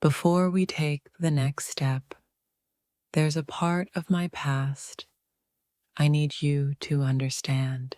Before we take the next step, there's a part of my past I need you to understand.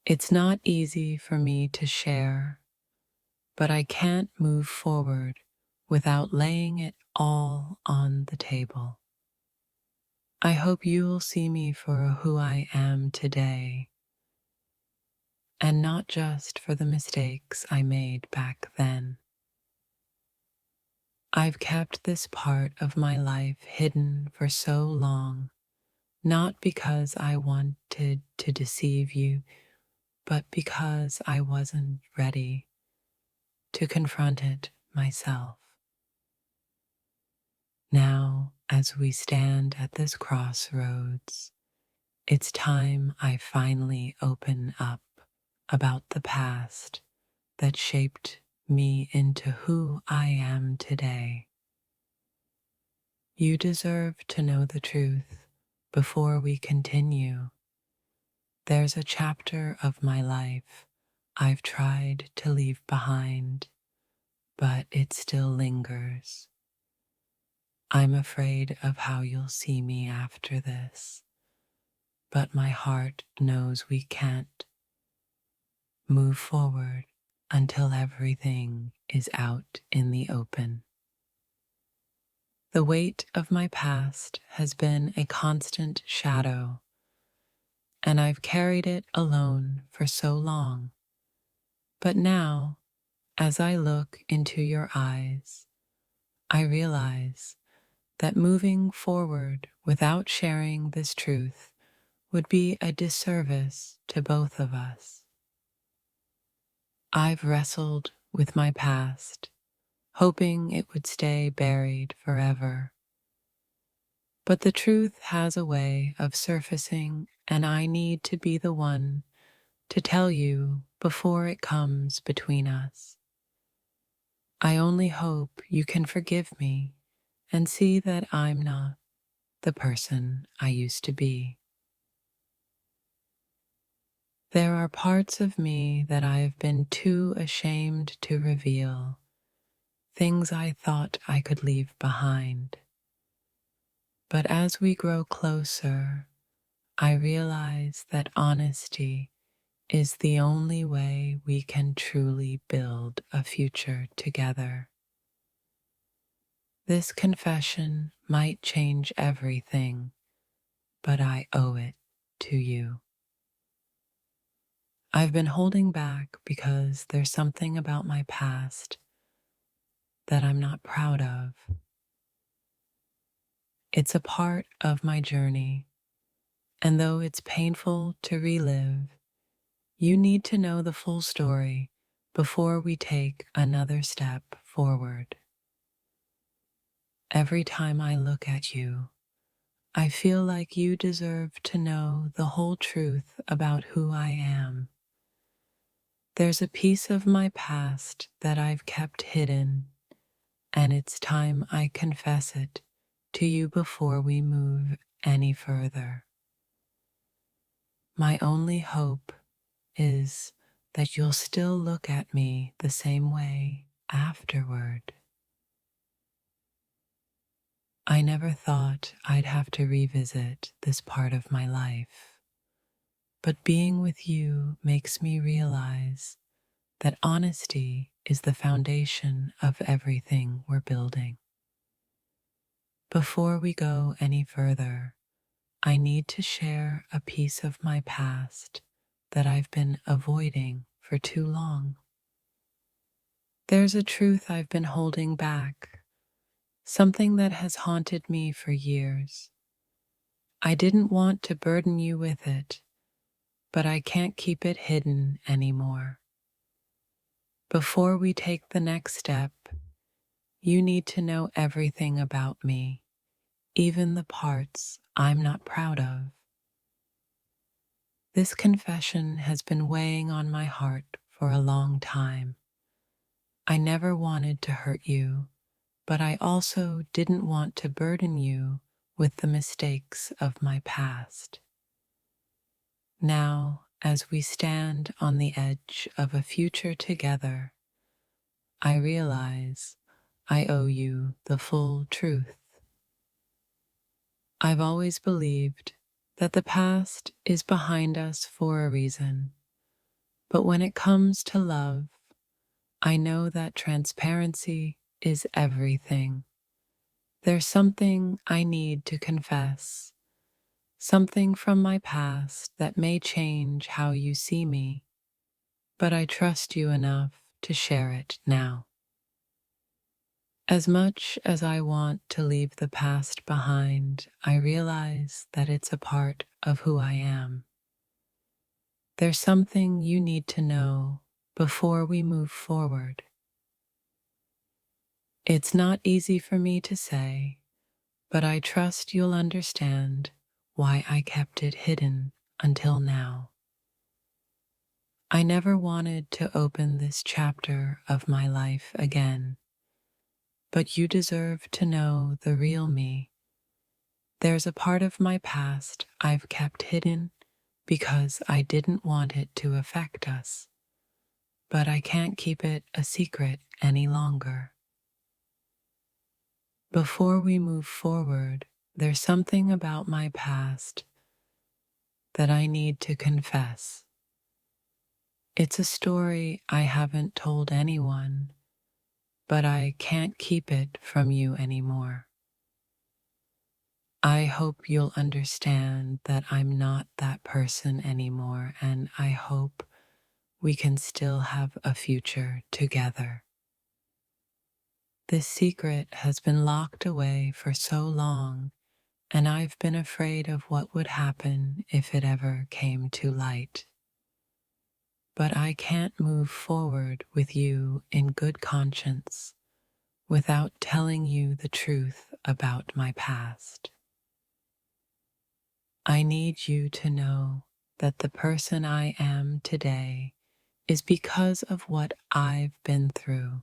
It's not easy for me to share, but I can't move forward without laying it all on the table. I hope you'll see me for who I am today, and not just for the mistakes I made back then. I've kept this part of my life hidden for so long, not because I wanted to deceive you, but because I wasn't ready to confront it myself. Now, as we stand at this crossroads, it's time I finally open up about the past that shaped me into who I am today. You deserve to know the truth before we continue. There's a chapter of my life I've tried to leave behind, but it still lingers. I'm afraid of how you'll see me after this, but my heart knows we can't move forward until everything is out in the open. The weight of my past has been a constant shadow, and I've carried it alone for so long. But now, as I look into your eyes, I realize that moving forward without sharing this truth would be a disservice to both of us. I've wrestled with my past, hoping it would stay buried forever. But the truth has a way of surfacing, and I need to be the one to tell you before it comes between us. I only hope you can forgive me and see that I'm not the person I used to be. There are parts of me that I have been too ashamed to reveal, things I thought I could leave behind. But as we grow closer, I realize that honesty is the only way we can truly build a future together. This confession might change everything, but I owe it to you. I've been holding back because there's something about my past that I'm not proud of. It's a part of my journey, and though it's painful to relive, you need to know the full story before we take another step forward. Every time I look at you, I feel like you deserve to know the whole truth about who I am. There's a piece of my past that I've kept hidden, and it's time I confess it to you before we move any further. My only hope is that you'll still look at me the same way afterward. I never thought I'd have to revisit this part of my life, but being with you makes me realize that honesty is the foundation of everything we're building. Before we go any further, I need to share a piece of my past that I've been avoiding for too long. There's a truth I've been holding back, something that has haunted me for years. I didn't want to burden you with it, but I can't keep it hidden anymore. Before we take the next step, you need to know everything about me, even the parts I'm not proud of. This confession has been weighing on my heart for a long time. I never wanted to hurt you, but I also didn't want to burden you with the mistakes of my past. Now, as we stand on the edge of a future together, I realize I owe you the full truth. I've always believed that the past is behind us for a reason, but when it comes to love, I know that transparency is everything. There's something I need to confess, something from my past that may change how you see me, but I trust you enough to share it now. As much as I want to leave the past behind, I realize that it's a part of who I am. There's something you need to know before we move forward. It's not easy for me to say, but I trust you'll understand why I kept it hidden until now. I never wanted to open this chapter of my life again, but you deserve to know the real me. There's a part of my past I've kept hidden because I didn't want it to affect us, but I can't keep it a secret any longer. Before we move forward, there's something about my past that I need to confess. It's a story I haven't told anyone, but I can't keep it from you anymore. I hope you'll understand that I'm not that person anymore, and I hope we can still have a future together. This secret has been locked away for so long, and I've been afraid of what would happen if it ever came to light. But I can't move forward with you in good conscience without telling you the truth about my past. I need you to know that the person I am today is because of what I've been through.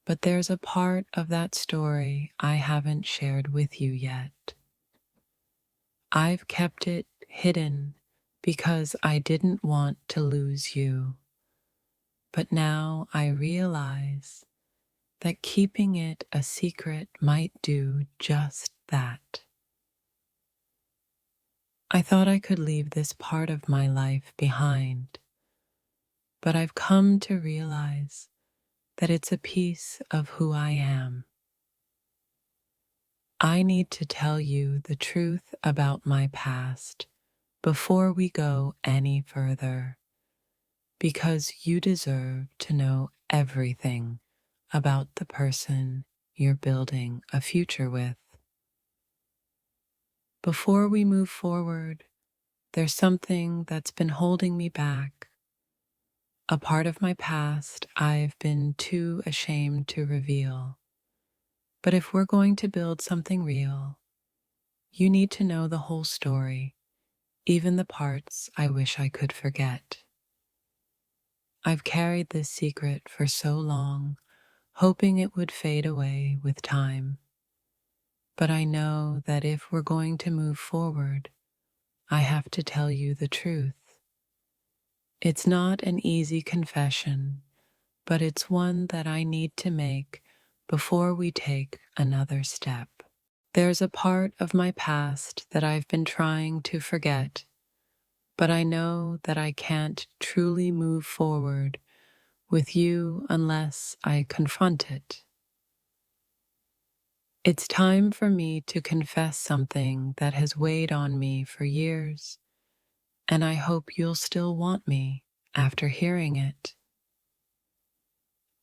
But there's a part of that story I haven't shared with you yet. I've kept it hidden because I didn't want to lose you. But now I realize that keeping it a secret might do just that. I thought I could leave this part of my life behind, but I've come to realize that it's a piece of who I am. I need to tell you the truth about my past before we go any further, because you deserve to know everything about the person you're building a future with. Before we move forward, there's something that's been holding me back, a part of my past I've been too ashamed to reveal. But if we're going to build something real, you need to know the whole story, even the parts I wish I could forget. I've carried this secret for so long, hoping it would fade away with time. But I know that if we're going to move forward, I have to tell you the truth. It's not an easy confession, but it's one that I need to make before we take another step. There's a part of my past that I've been trying to forget, but I know that I can't truly move forward with you unless I confront it. It's time for me to confess something that has weighed on me for years, and I hope you'll still want me after hearing it.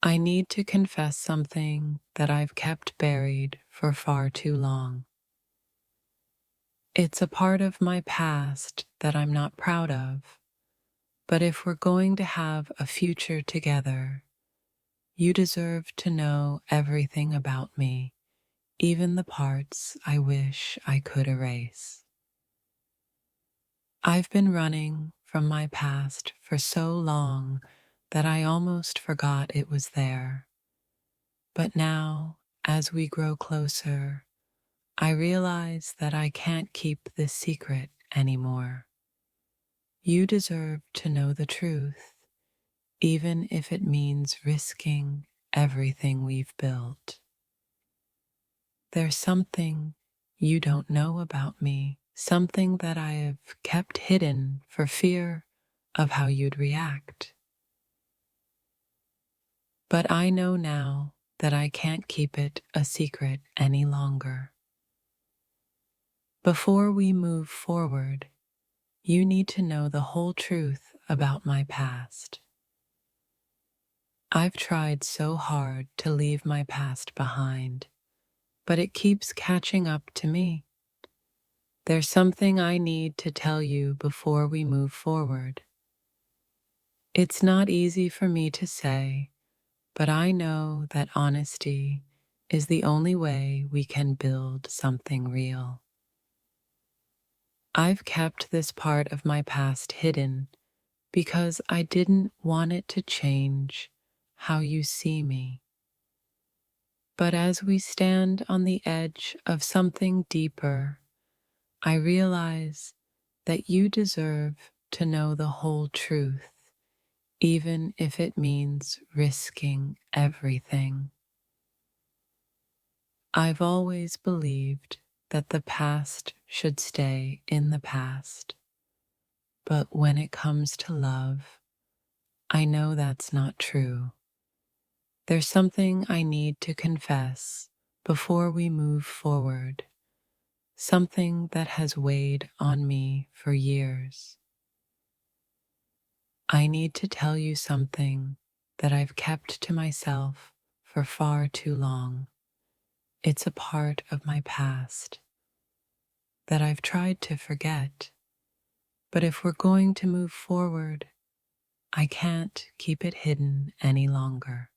I need to confess something that I've kept buried for far too long. It's a part of my past that I'm not proud of, but if we're going to have a future together, you deserve to know everything about me, even the parts I wish I could erase. I've been running from my past for so long that I almost forgot it was there. But now, as we grow closer, I realize that I can't keep this secret anymore. You deserve to know the truth, even if it means risking everything we've built. There's something you don't know about me, something that I have kept hidden for fear of how you'd react. But I know now that I can't keep it a secret any longer. Before we move forward, you need to know the whole truth about my past. I've tried so hard to leave my past behind, but it keeps catching up to me. There's something I need to tell you before we move forward. It's not easy for me to say, but I know that honesty is the only way we can build something real. I've kept this part of my past hidden because I didn't want it to change how you see me. But as we stand on the edge of something deeper, I realize that you deserve to know the whole truth, even if it means risking everything. I've always believed that the past should stay in the past, but when it comes to love, I know that's not true. There's something I need to confess before we move forward, something that has weighed on me for years. I need to tell you something that I've kept to myself for far too long. It's a part of my past that I've tried to forget, but if we're going to move forward, I can't keep it hidden any longer.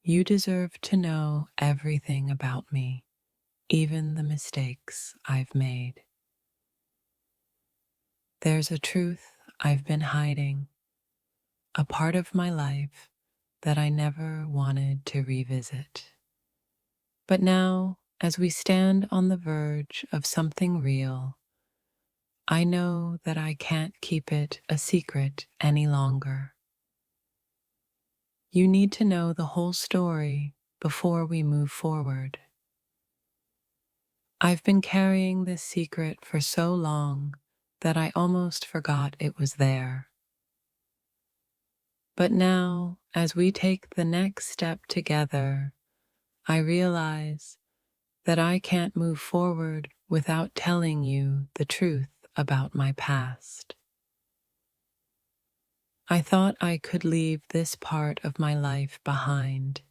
You deserve to know everything about me, even the mistakes I've made. There's a truth I've been hiding, a part of my life that I never wanted to revisit. But now, as we stand on the verge of something real, I know that I can't keep it a secret any longer. You need to know the whole story before we move forward. I've been carrying this secret for so long that I almost forgot it was there. But now, as we take the next step together, I realize that I can't move forward without telling you the truth about my past. I thought I could leave this part of my life behind,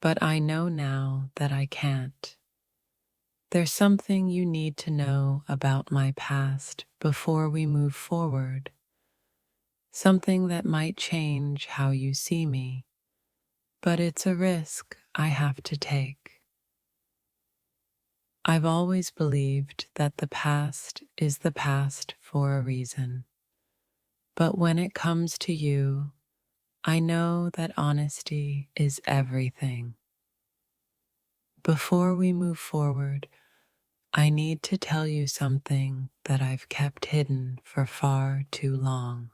but I know now that I can't. There's something you need to know about my past before we move forward, something that might change how you see me, but it's a risk I have to take. I've always believed that the past is the past for a reason, but when it comes to you, I know that honesty is everything. Before we move forward, I need to tell you something that I've kept hidden for far too long.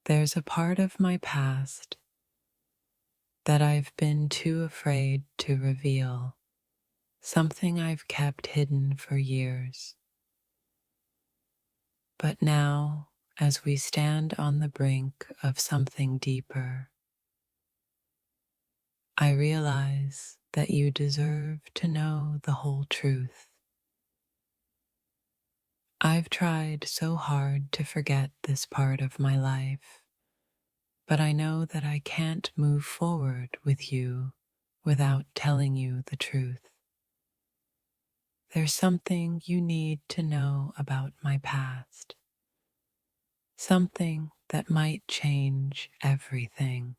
There's a part of my past that I've been too afraid to reveal, something I've kept hidden for years. But now, as we stand on the brink of something deeper, I realize that you deserve to know the whole truth. I've tried so hard to forget this part of my life, but I know that I can't move forward with you without telling you the truth. There's something you need to know about my past, something that might change everything.